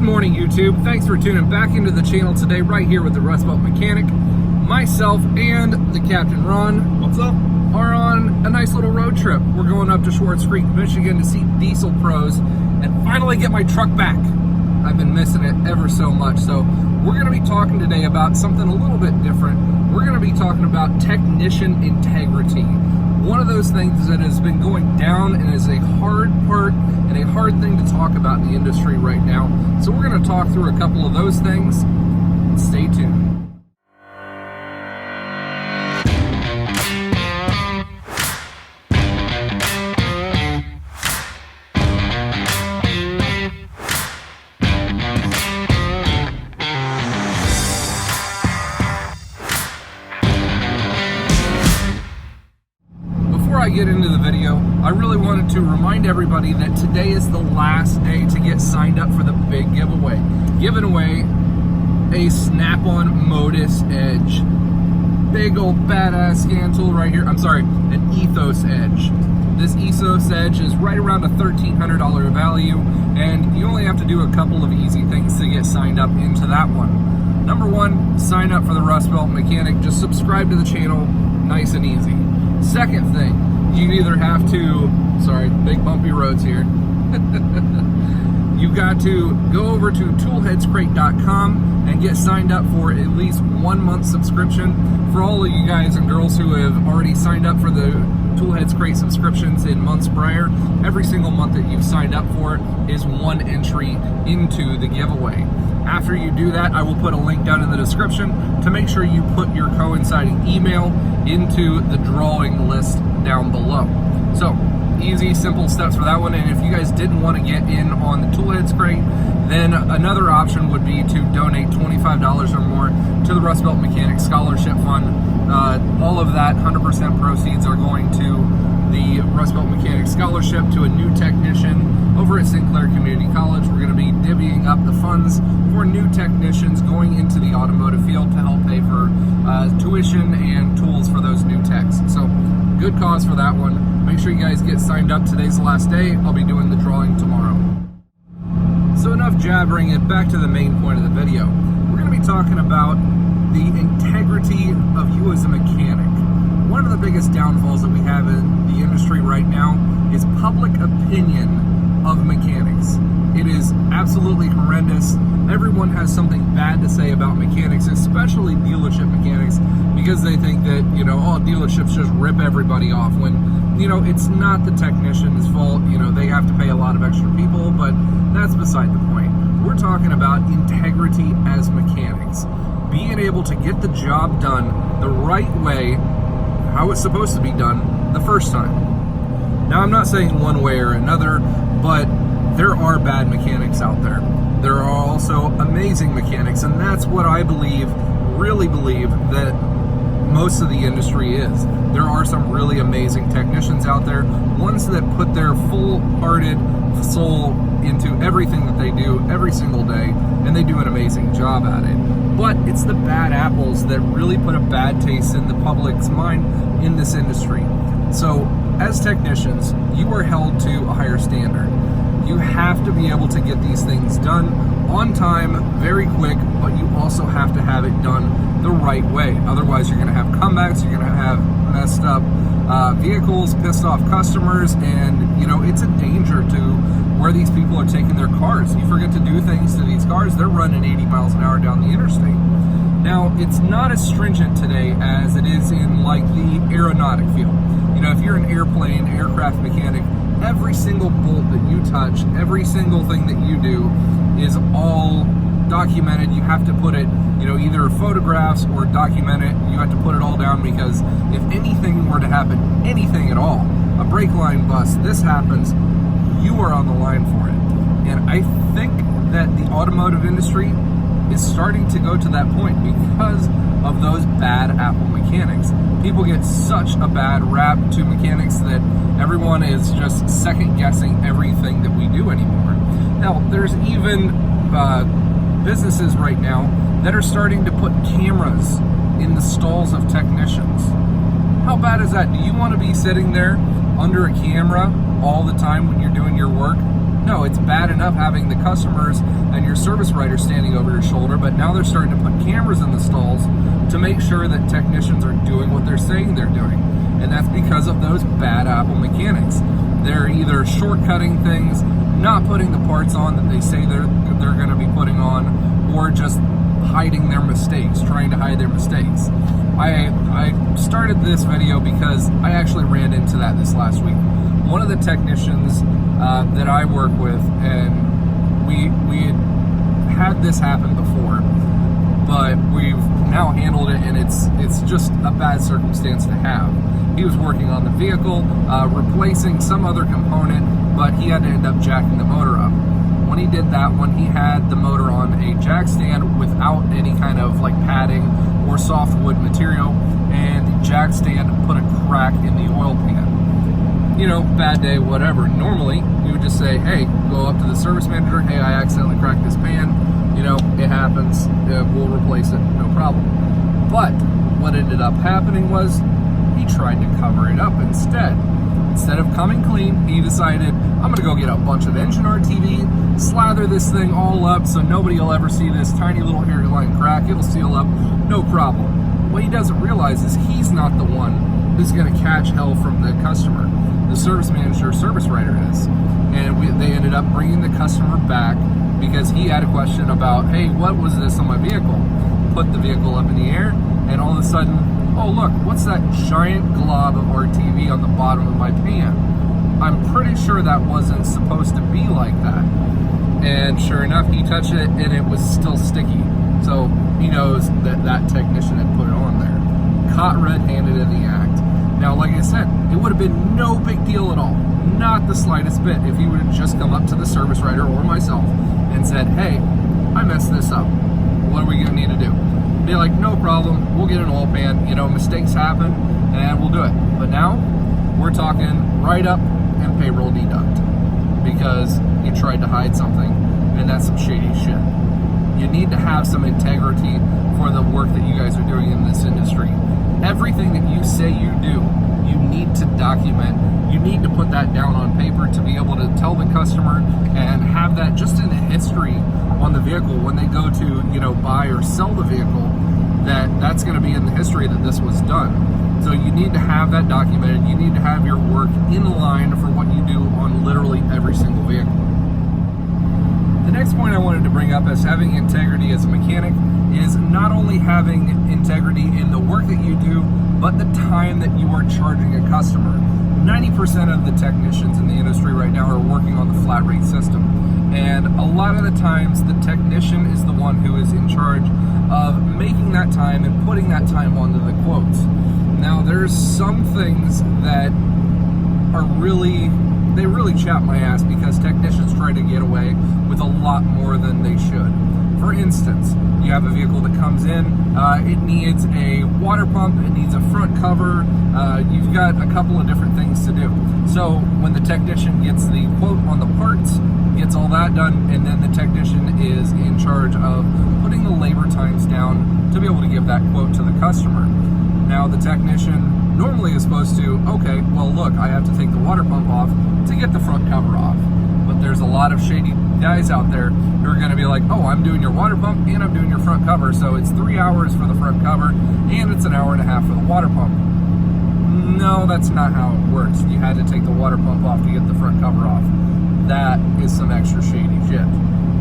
morning, YouTube. Thanks for tuning back into the channel today, right here with the Rustbelt Mechanic. Myself and the Captain Ron, what's up, are on a nice little road trip. We're going up to Schwartz Creek, Michigan to see diesel pros and finally get my truck back. I've been missing it ever so much. So we're going to be talking today about something a little bit different. We're going to be talking about technician integrity. One of those things that has been going down and is a hard part and a hard thing to talk about in the industry right now. So we're going to talk through a couple of those things. Stay tuned. I get into the video, I really wanted to remind everybody that today is the last day to get signed up for the big giveaway. Giving away a Snapon Modus Edge. Big old badass scan tool right here. I'm sorry, an Ethos Edge. This Ethos Edge is right around a $1,300 value, and you only have to do a couple of easy things to get signed up into that one. Number one, sign up for the Rustbelt Mechanic. Just subscribe to the channel, nice and easy. Second thing, you either have to, sorry, big bumpy roads here. You've got to go over to toolheadscrate.com and get signed up for at least 1 month subscription. For all of you guys and girls who have already signed up for the Toolheads Crate subscriptions in months prior, every single month that you've signed up for is one entry into the giveaway. After you do that, I will put a link down in the description to make sure you put your coinciding email into the drawing list down below. So, easy, simple steps for that one. And if you guys didn't want to get in on the Toolheads Crate, then another option would be to donate $25 or more to the Rustbelt Mechanic Scholarship Fund. All of that 100% proceeds are going to the Rustbelt Mechanic Scholarship to a new technician over at Sinclair Community College. We're going to be divvying up the funds for new technicians going into the automotive field to help pay for tuition and tools for those new techs. So, good cause for that one. Make sure you guys get signed up. Today's the last day. I'll be doing the drawing tomorrow. So enough jabbering, and back to the main point of the video. We're going to be talking about the integrity of you as a mechanic. One of the biggest downfalls that we have in the industry right now is public opinion of mechanics. It is absolutely horrendous. Everyone has something bad to say about mechanics, especially dealership mechanics, because they think that, you know, all dealerships just rip everybody off when, you know, it's not the technician's fault. You know, they have to pay a lot of extra people, but that's beside the point. We're talking about integrity as mechanics. Being able to get the job done the right way, how it's supposed to be done the first time. Now, I'm not saying one way or another, but there are bad mechanics out there. There are also amazing mechanics, and that's what I believe, really believe, that most of the industry is. There are some really amazing technicians out there, ones that put their full-hearted soul into everything that they do every single day, and they do an amazing job at it. But it's the bad apples that really put a bad taste in the public's mind in this industry. So, as technicians, you are held to a higher standard. You have to be able to get these things done on time, very quick, but you also have to have it done the right way. Otherwise, you're going to have comebacks, you're going to have messed up vehicles, pissed off customers, and, you know, it's a danger to where these people are taking their cars. You forget to do things to these cars, they're running 80 miles an hour down the interstate. Now, it's not as stringent today as it is in, like, the aeronautic field. You know, if you're an airplane, aircraft mechanic, every single bolt that you touch, every single thing that you do is all documented. You have to put it, you know, either photographs or document it. You have to put it all down, because if anything were to happen, anything at all, a brake line bust, this happens, you are on the line for it. And I think that the automotive industry is starting to go to that point because of those bad apple mechanics. People get such a bad rap to mechanics that everyone is just second guessing everything that we do anymore. Now, there's even businesses right now that are starting to put cameras in the stalls of technicians. How bad is that? Do you want to be sitting there under a camera all the time when you're doing your work? No, it's bad enough having the customers and your service writer standing over your shoulder, but now they're starting to put cameras in the stalls to make sure that technicians are doing what they're saying they're doing. And that's because of those bad Apple mechanics. They're either shortcutting things, not putting the parts on that they say they're going to be putting on, or just hiding their mistakes, trying to hide their mistakes. I started this video because I actually ran into that this last week. One of the technicians that I work with, and we had this happen before, but we've now handled it, and it's just a bad circumstance to have. He was working on the vehicle, replacing some other component, but he had to end up jacking the motor up. When he did that one, he had the motor on a jack stand without any kind of like padding or softwood material, and the jack stand put a crack in the oil pan. You know, bad day, whatever. Normally, you would just say, hey, go up to the service manager, hey, I accidentally cracked this pan, you know, it happens, we'll replace it, no problem. But what ended up happening was he tried to cover it up instead. Instead of coming clean, he decided, I'm gonna go get a bunch of engine RTV, slather this thing all up so nobody will ever see this tiny little hairline crack, it'll seal up, no problem. What he doesn't realize is he's not the one who's gonna catch hell from the customer. The service manager, service writer is. And they ended up bringing the customer back because he had a question about, hey, what was this on my vehicle? Put the vehicle up in the air, and all of a sudden, oh look, what's that giant glob of RTV on the bottom of my pan? I'm pretty sure that wasn't supposed to be like that. And sure enough, he touched it and it was still sticky. So he knows that that technician had put it on there. Caught red-handed in the act. Now, like I said, it would have been no big deal at all. Not the slightest bit if he would have just come up to the service writer or myself and said, hey, I messed this up. What are we gonna need to do? Be like, no problem, we'll get an oil pan, you know, mistakes happen, and we'll do it. But now, we're talking write up and payroll deduct because you tried to hide something, and that's some shady shit. You need to have some integrity for the work that you guys are doing in this industry. Everything that you say you do, you need to document. You need to put that down on paper to be able to tell the customer and have that just in the history on the vehicle when they go to, you know, buy or sell the vehicle, that's going to be in the history that this was done. So you need to have that documented. You need to have your work in line for what you do on literally every single vehicle. The next point I wanted to bring up as having integrity as a mechanic is not only having integrity in the work that you do, but the time that you are charging a customer. 90% of the technicians in the industry right now are working on the flat rate system. And a lot of the times the technician is the one who is in charge of making that time and putting that time onto the quotes. Now there's some things that are really chap my ass because technicians try to get away with a lot more than they should. For instance, you have a vehicle that comes in, it needs a water pump, it needs a front cover, you've got a couple of different things to do. So when the technician gets the quote on the parts, gets all that done, and then the technician is in charge of putting the labor times down to be able to give that quote to the customer. Now the technician normally is supposed to, okay, well look, I have to take the water pump off to get the front cover off. But there's a lot of shady guys out there who are going to be like, oh, I'm doing your water pump and I'm doing your front cover, so it's 3 hours for the front cover and it's an hour and a half for the water pump. No, that's not how it works. You had to take the water pump off to get the front cover off. That is some extra shady shit.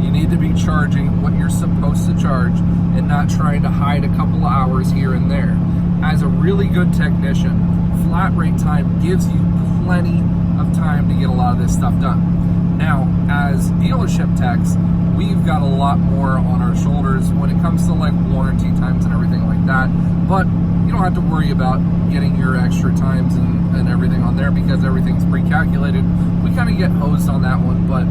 You need to be charging what you're supposed to charge and not trying to hide a couple of hours here and there. As a really good technician, flat rate time gives you plenty of time to get a lot of this stuff done. Now, as dealership techs, we've got a lot more on our shoulders when it comes to like warranty times and everything like that, but you don't have to worry about getting your extra times and everything on there because everything's pre-calculated. We kind of get hosed on that one, but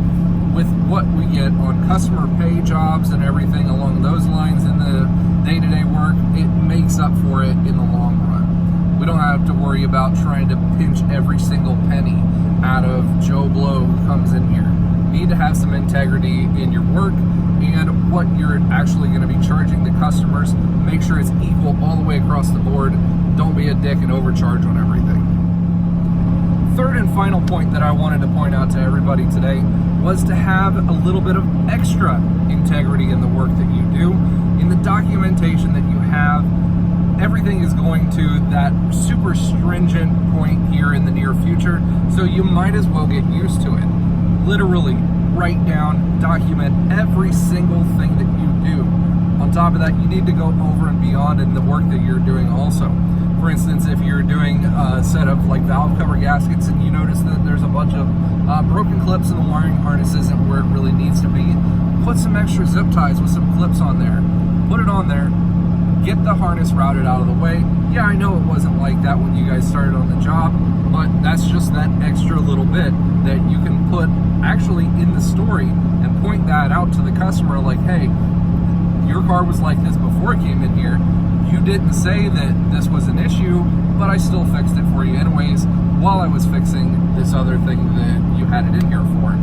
with what we get on customer pay jobs and everything along those lines in the day-to-day work, it makes up for it in the long run. We don't have to worry about trying to pinch every single penny out of Joe Blow who comes in here. You need to have some integrity in your work and what you're actually going to be charging the customers. Make sure it's equal all the way across the board. Don't be a dick and overcharge on everything. third and final point that I wanted to point out to everybody today was to have a little bit of extra integrity in the work that you do, in the documentation that you have. Everything is going to that super stringent point here in the near future, so you might as well get used to it. Literally, write down, document every single thing that you do. On top of that, you need to go over and beyond in the work that you're doing also. For instance, if you're doing a set of like valve cover gaskets and you notice that there's a bunch of broken clips and the wiring harness isn't where it really needs to be, put some extra zip ties with some clips on there. Put it on there, get the harness routed out of the way. Yeah, I know it wasn't like that when you guys started on the job, but that's just that extra little bit that you can put actually in the story and point that out to the customer like, hey, your car was like this before it came in here. You didn't say that this was an issue, but I still fixed it for you anyways while I was fixing this other thing that you had it in here for.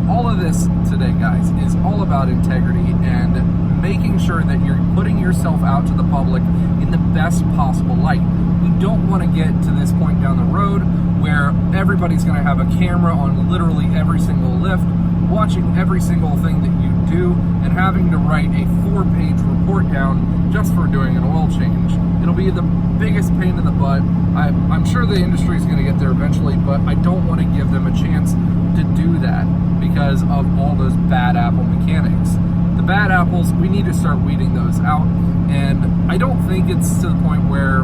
All of this today, guys, is all about integrity and making sure that you're putting yourself out to the public in the best possible light. We don't want to get to this point down the road where everybody's going to have a camera on literally every single lift, watching every single thing that you do, and having to write a 4-page report down just for doing an oil change. It'll be the biggest pain in the butt. I'm sure the industry is going to get there eventually, but I don't want to give them a chance to do that because of all those bad apple mechanics. The bad apples, we need to start weeding those out, and I don't think it's to the point where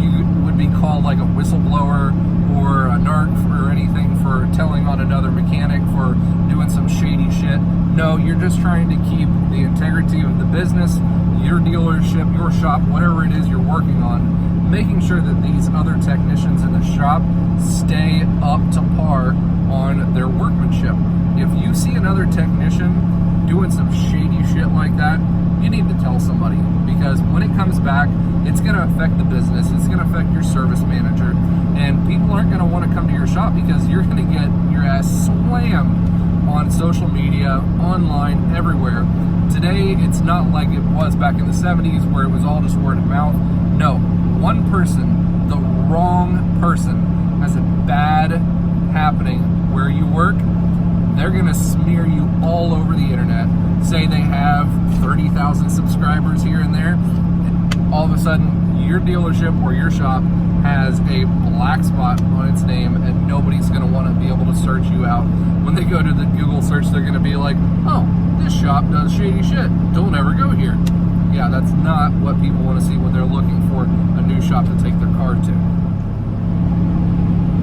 you would be called like a whistleblower or a narc or anything for telling on another mechanic for doing some shady shit. No, you're just trying to keep the integrity of the business, your dealership, your shop, whatever it is you're working on, making sure that these other technicians in the shop stay up to par on their workmanship. If you see another technician doing some shady shit like that, you need to tell somebody, because when it comes back, it's going to affect the business, it's going to affect your service manager, and people aren't going to want to come to your shop because you're going to get your ass slammed on social media, online, everywhere. Today, it's not like it was back in the 70s where it was all just word of mouth. No, one person, the wrong person, has a bad happening where you work, they're going to smear you all over the internet. Say they have 30,000 subscribers here and there, and all of a sudden your dealership or your shop has a black spot on its name and nobody's going to want to be able to search you out. When they go to the Google search, they're going to be like, oh, this shop does shady shit, don't ever go here. Yeah, that's not what people want to see when they're looking for a new shop to take their car to.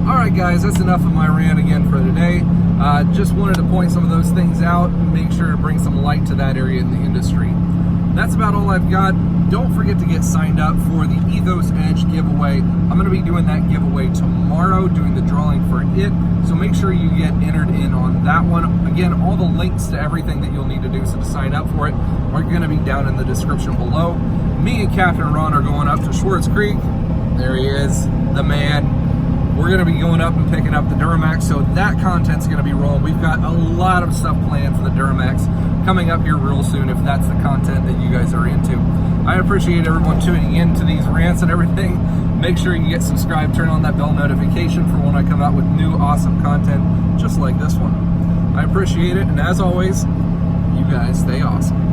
Alright guys, that's enough of my rant again for today. Just wanted to point some of those things out and make sure to bring some light to that area in the industry. That's about all I've got. Don't forget to get signed up for the Ethos Edge giveaway. I'm going to be doing that giveaway tomorrow, doing the drawing for it. So make sure you get entered in on that one. Again, all the links to everything that you'll need to do to sign up for it are going to be down in the description below. Me and Captain Ron are going up to Schwartz Creek. There he is, the man. We're going to be going up and picking up the Duramax, so that content's going to be rolling. We've got a lot of stuff planned for the Duramax coming up here real soon if that's the content that you guys are into. I appreciate everyone tuning in to these rants and everything. Make sure you get subscribed, turn on that bell notification for when I come out with new awesome content just like this one. I appreciate it, and as always, you guys stay awesome.